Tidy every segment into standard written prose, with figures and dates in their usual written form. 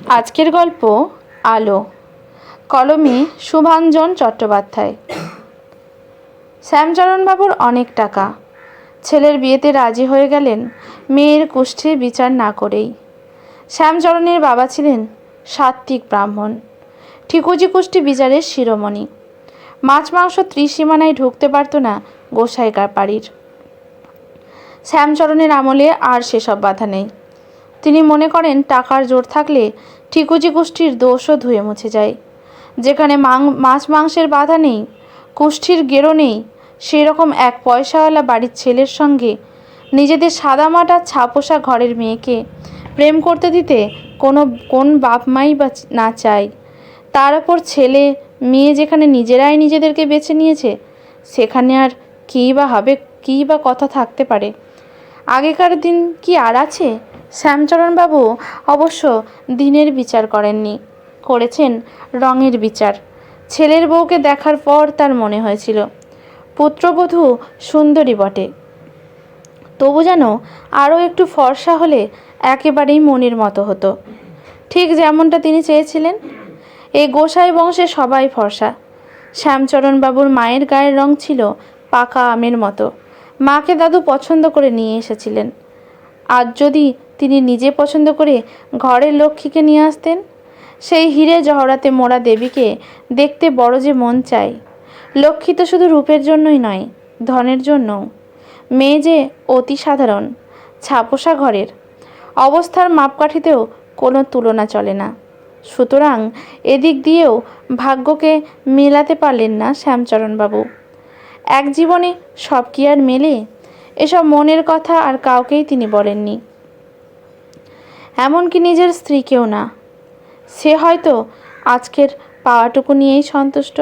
আজকের গল্প আলো, কলমে শুভাঞ্জন চট্টোপাধ্যায়। শ্যামচরণবাবুর অনেক টাকা। ছেলের বিয়েতে রাজি হয়ে গেলেন মেয়ের কুষ্ঠির বিচার না করেই। শ্যামচরণের বাবা ছিলেন সাত্ত্বিক ব্রাহ্মণ, ঠিকুজি কুষ্টি বিচারের শিরোমণি। মাছ মাংস ত্রিসীমানায় ঢুকতে পারত না গোসাইকার বাড়ির। শ্যামচরণের আমলে আর সেসব বাধা নেই। তিনি মনে করেন টাকার জোর থাকলে ঠিকুজি কুষ্ঠির দোষও ধুয়ে মুছে যায়। যেখানে মাছ মাংসের বাধা নেই, কুষ্ঠির গেরো নেই, সেই রকম এক পয়সাওয়ালা বাড়ির ছেলের সঙ্গে নিজেদের সাদামাটা ছাপোষা ঘরের মেয়েকে প্রেম করতে দিতে কোন বাপ মাই বা না চায়। তার ওপর ছেলে মেয়ে যেখানে নিজেরাই নিজেদেরকে বেছে নিয়েছে, সেখানে আর কী বা হবে, কী বা কথা থাকতে পারে। আগেকার দিন কি আর আছে? শ্যামচরণবাবু অবশ্য দিনের বিচার করেননি, করেছেন রঙের বিচার। ছেলের বউকে দেখার পর তার মনে হয়েছিল পুত্রবধূ সুন্দরী বটে, তবু যেন আরও একটু ফর্সা হলে একেবারেই মনের মতো হতো, ঠিক যেমনটা তিনি চেয়েছিলেন। এই গোসাই বংশে সবাই ফর্সা। শ্যামচরণবাবুর মায়ের গায়ের রং ছিল পাকা আমের মতো। মাকে দাদু পছন্দ করে নিয়ে এসেছিলেন। আজ যদি তিনি নিজে পছন্দ করে ঘরের লক্ষ্মীকে নিয়ে আসতেন, সেই হিরে জহরাতে মোড়া দেবীকে দেখতে বড় যে মন চায়। লক্ষ্মী তো শুধু রূপের জন্যই নয়, ধনের জন্যও। মেয়ে যে অতি সাধারণ, ছাপোষা ঘরের, অবস্থার মাপকাঠিতেও কোনো তুলনা চলে না। সুতরাং এদিক দিয়েও ভাগ্যকে মেলাতে পারলেন না শ্যামচরণবাবু। এক জীবনে সব কি আর মেলে? এসব মনের কথা আর কাউকেই তিনি বলেননি, এমনকি নিজের স্ত্রীকেও না। সে হয়তো আজকের পাওয়াটুকু নিয়েই সন্তুষ্ট,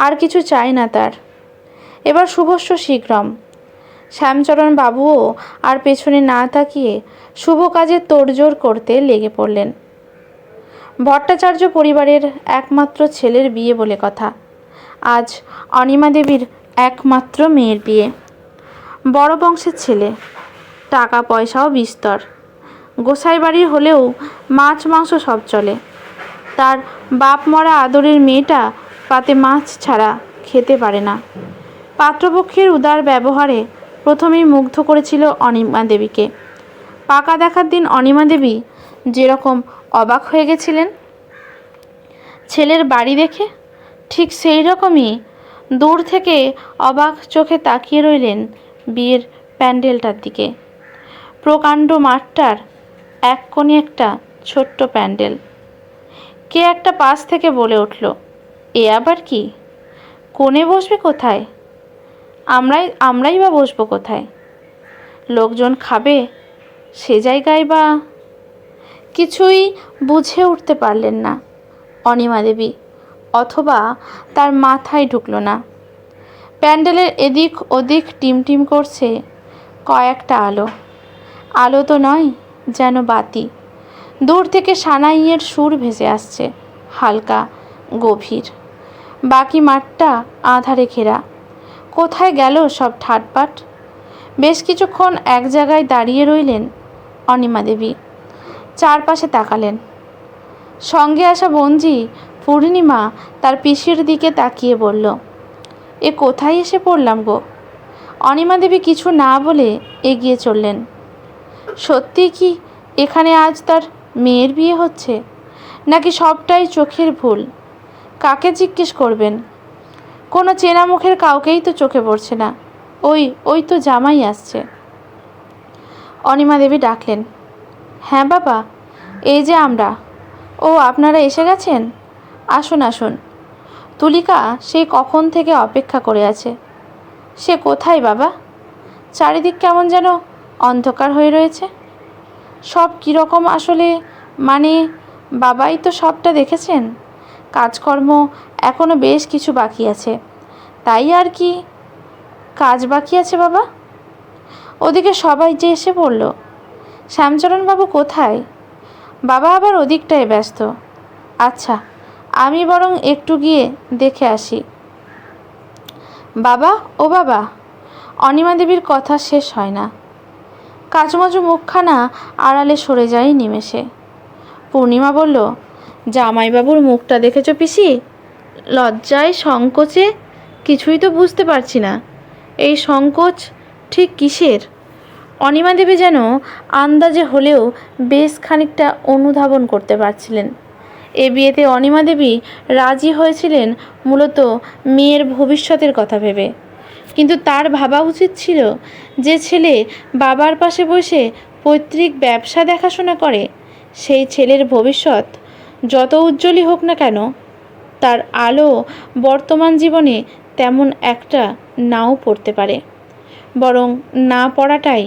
আর কিছু চায় না তার। এবার শুভস্য শীঘ্রম। শ্যামচরণবাবুও আর পেছনে না তাকিয়ে শুভ কাজে তোড়জোড় করতে লেগে পড়লেন। ভট্টাচার্য পরিবারের একমাত্র ছেলের বিয়ে বলে কথা। আজ অনিমা দেবীর একমাত্র মেয়ের বিয়ে। বড় বংশের ছেলে, টাকা পয়সাও বিস্তর। গোসাই বাড়ির হলেও মাছ মাংস সব চলে। তার বাপ মরা আদরের মেয়েটা পাতে মাছ ছাড়া খেতে পারে না। পাত্রপক্ষের উদার ব্যবহারে প্রথমেই মুগ্ধ করেছিল অনিমা দেবীকে। পাকা দেখার দিন অনিমা দেবী যেরকম অবাক হয়ে গেছিলেন ছেলের বাড়ি দেখে, ঠিক সেই রকমই দূর থেকে অবাক চোখে তাকিয়ে রইলেন বিয়ের প্যান্ডেলটার দিকে। প্রকাণ্ড মাঠটার এক কোণে একটা ছোট্ট প্যান্ডেল। কে একটা পাশ থেকে বলে উঠল, এ আবার কি? কোণে বসবে কোথায়? আমরাই বা বসবো কোথায়? লোকজন খাবে সে জায়গায় বা? কিছুই বুঝে উঠতে পারলেন না অনিমা দেবী, অথবা তার মাথায় ঢুকল না। প্যান্ডেলের এদিক ওদিক টিমটিম করছে কয়েকটা আলো। আলো তো নয়, যেন বাতি। দূর থেকে সানাইয়ের সুর ভেসে আসছে, হালকা গভীর। বাকি মাঠটা আঁধারে ঘেরা। কোথায় গেল সব ঠাটপাট? বেশ কিছুক্ষণ এক জায়গায় দাঁড়িয়ে রইলেন অনিমা দেবী। চারপাশে তাকালেন। সঙ্গে আসা বোনঝি পূর্ণিমা তার পিসির দিকে তাকিয়ে বলল, এ কোথায় এসে পড়লাম গো? অনিমা দেবী কিছু না বলে এগিয়ে চললেন। সত্যি কি এখানে আজ তার মেয়ের বিয়ে হচ্ছে, নাকি সবটাই চোখের ভুল? কাকে জিজ্ঞেস করবেন? কোনো চেনা মুখের কাউকেই তো চোখে পড়ছে না। ওই তো জামাই আসছে। অনিমা দেবী ডাকলেন, হ্যাঁ বাবা, এই যে আমরা। ও, আপনারা এসে গেছেন? আসুন আসুন। তুলিকা সেই কখন থেকে অপেক্ষা করে আছে। সে কোথায় বাবা? চারিদিক কেমন যেন অন্ধকার হয়ে রয়েছে। সব কীরকম আসলে? মানে বাবাই তো সবটা দেখেছেন। কাজকর্ম এখনও বেশ কিছু বাকি আছে। তাই আর কি কাজ বাকি আছে বাবা? ওদিকে সবাই যে এসে পড়ল। শ্যামচরণবাবু কোথায়? বাবা আবার ওদিকটায় ব্যস্ত। আচ্ছা, আমি বরং একটু গিয়ে দেখে আসি। বাবা, ও বাবা। অনিমা দেবীর কথা শেষ হয় না। কাচুমাচু মুখখানা আড়ালে সরে যায় নিমেষে। পূর্ণিমা বলল, জামাইবাবুর মুখটা দেখেছো পিসি? লজ্জায় সংকোচে কিছুই তো বুঝতে পারছি না। এই সংকোচ ঠিক কিসের? অনিমা দেবী যেন আন্দাজে হলেও বেশ খানিকটা অনুধাবন করতে পারছিলেন। এ বিয়েতে অনিমা দেবী রাজি হয়েছিলেন মূলত মেয়ের ভবিষ্যতের কথা ভেবে। কিন্তু তার ভাবা উচিত ছিল, যে ছেলে বাবার পাশে বসে পৈতৃক ব্যবসা দেখাশোনা করে, সেই ছেলের ভবিষ্যৎ যত উজ্জ্বলই হোক না কেন, তার আলো বর্তমান জীবনে তেমন একটা নাও পড়তে পারে। বরং না পড়াটাই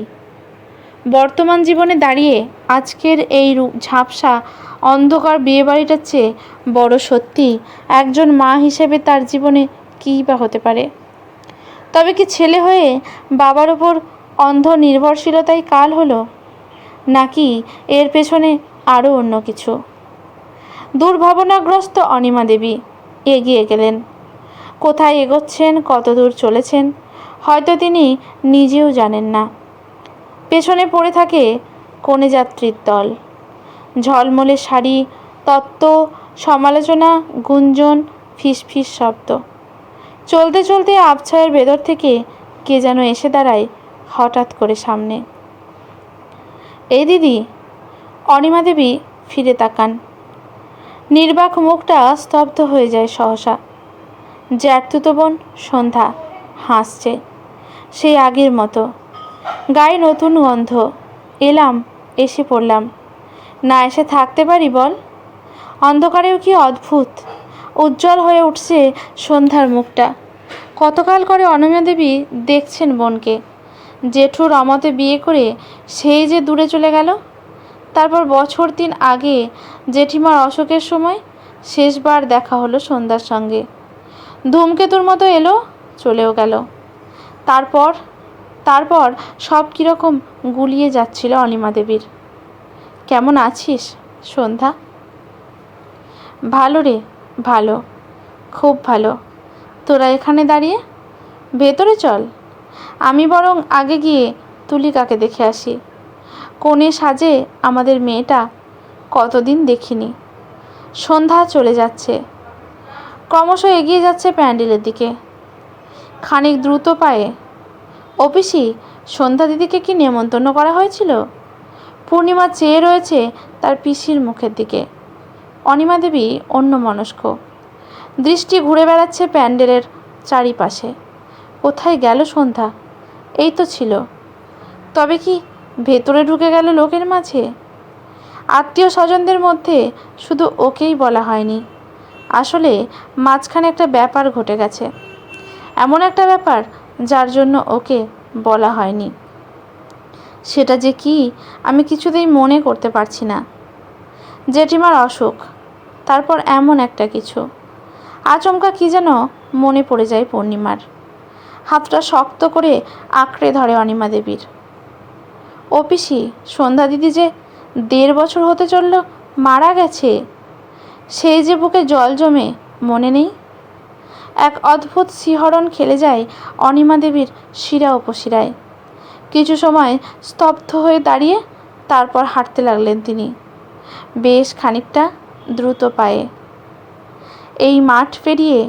বর্তমান জীবনে দাঁড়িয়ে আজকের এই ঝাপসা অন্ধকার বিয়েবাড়িটার চেয়ে বড় সত্যি একজন মা হিসেবে তার জীবনে কী বা হতে পারে। তবে কি ছেলে হয়ে বাবার ওপর অন্ধ নির্ভরশীলতাই কাল হলো, নাকি এর পেছনে আরও অন্য কিছু? দুর্ভাবনাগ্রস্ত অনিমা দেবী এগিয়ে গেলেন। কোথায় এগোচ্ছেন, কত দূর চলেছেন, হয়তো তিনি নিজেও জানেন না। পেছনে পড়ে থাকে কনেযাত্রীর দল। ঝলমলে শাড়ি, তত্ত্ব, সমালোচনা, গুঞ্জন, ফিসফিস শব্দ। চলতে চলতে আবছায়ের ভেতর থেকে কে যেন এসে দাঁড়ায় হঠাৎ করে সামনে। এই দিদি। অনিমা দেবী ফিরে তাকান। নির্বাক মুখটা স্তব্ধ হয়ে যায় সহসা। জ্যাঠতুতো বোন সন্ধ্যা হাসছে সেই আগের মতো। গায়ে নতুন গন্ধ। এলাম, এসে পড়লাম, না এসে থাকতে পারি বল? অন্ধকারেও কি অদ্ভুত উজ্জ্বল হয়ে উঠছে সন্ধ্যার মুখটা। কতকাল করে অনিমা দেবী দেখছেন বোনকে। জেঠুর অমতে বিয়ে করে সেই যে দূরে চলে গেল। তারপর বছর 3 আগে জেঠিমার অসুখের সময় শেষবার দেখা হলো সন্ধ্যার সঙ্গে। ধূমকেতুর মতো এলো, চলেও গেল। তারপর সব কীরকম গুলিয়ে যাচ্ছিল অনিমা দেবীর। কেমন আছিস সন্ধ্যা? ভালো রে, ভালো, খুব ভালো। তোরা এখানে দাঁড়িয়ে? ভেতরে চল, আমি বরং আগে গিয়ে তুলিকাকে দেখে আসি। কোণে সাজে আমাদের মেয়েটা, কতদিন দেখিনি। সন্ধ্যা চলে যাচ্ছে, ক্রমশ এগিয়ে যাচ্ছে প্যান্ডেলের দিকে খানিক দ্রুত পায়ে। ও পিসি, সন্ধ্যা দিদিকে কি নেমন্তন্ন করা হয়েছিল? পূর্ণিমা চেয়ে রয়েছে তার পিসির মুখের দিকে। অনিমা দেবী অন্যমনস্ক দৃষ্টি ঘুরে বেড়াচ্ছে প্যান্ডেলের চারিপাশে। কোথায় গেল সন্ধ্যা? এই তো ছিল। তবে কি ভেতরে ঢুকে গেল লোকের মাঝে? আত্মীয় স্বজনদের মধ্যে শুধু ওকেই বলা হয়নি। আসলে মাঝখানে একটা ব্যাপার ঘটে গেছে। এমন একটা ব্যাপার যার জন্য ওকে বলা হয়নি। সেটা যে কি আমি কিছুতেই মনে করতে পারছি না। জেঠিমার অসুখ, তারপর এমন একটা কিছু। আচমকা কি যেন মনে পড়ে যায় পূর্ণিমার। হাতটা শক্ত করে আঁকড়ে ধরে অনিমা দেবীর। ও পিসি, সন্ধ্যা দিদি যে 1.5 বছর হতে চলল মারা গেছে, সেই যে বুকে জল জমে, মনে নেই? এক অদ্ভুত শিহরণ খেলে যায় অনিমা দেবীর শিরা উপশিরায়। কিছু সময় স্তব্ধ হয়ে দাঁড়িয়ে তারপর হাঁটতে লাগলেন তিনি, বেশ খানিকটা দ্রুত পায়ে। এই মাঠ পেরিয়ে,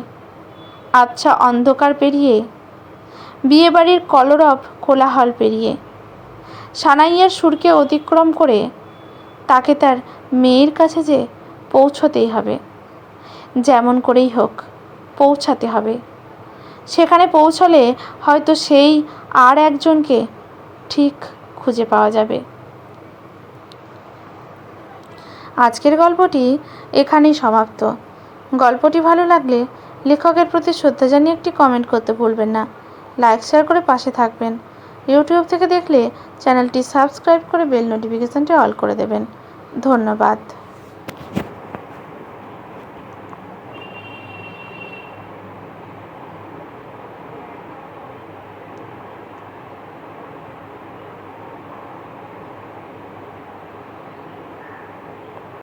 আবছা অন্ধকার পেরিয়ে, বিয়েবাড়ির কলরব কোলাহল পেরিয়ে, সানাইয়ের সুরকে অতিক্রম করে তাকে তার মেয়ের কাছে যে পৌঁছতেই হবে। যেমন করেই হোক পৌঁছাতে হবে। সেখানে পৌঁছলে হয়তো সেই আর একজনকে ঠিক খুঁজে পাওয়া যাবে। আজকের গল্পটি এখানেই সমাপ্ত। গল্পটি ভালো লাগলে লেখকের প্রতি শ্রদ্ধা জানিয়ে একটি কমেন্ট করতে ভুলবেন না। লাইক শেয়ার করে পাশে থাকবেন। ইউটিউব থেকে দেখলে চ্যানেলটি সাবস্ক্রাইব করে বেল নোটিফিকেশানটি অল করে দেবেন। ধন্যবাদ।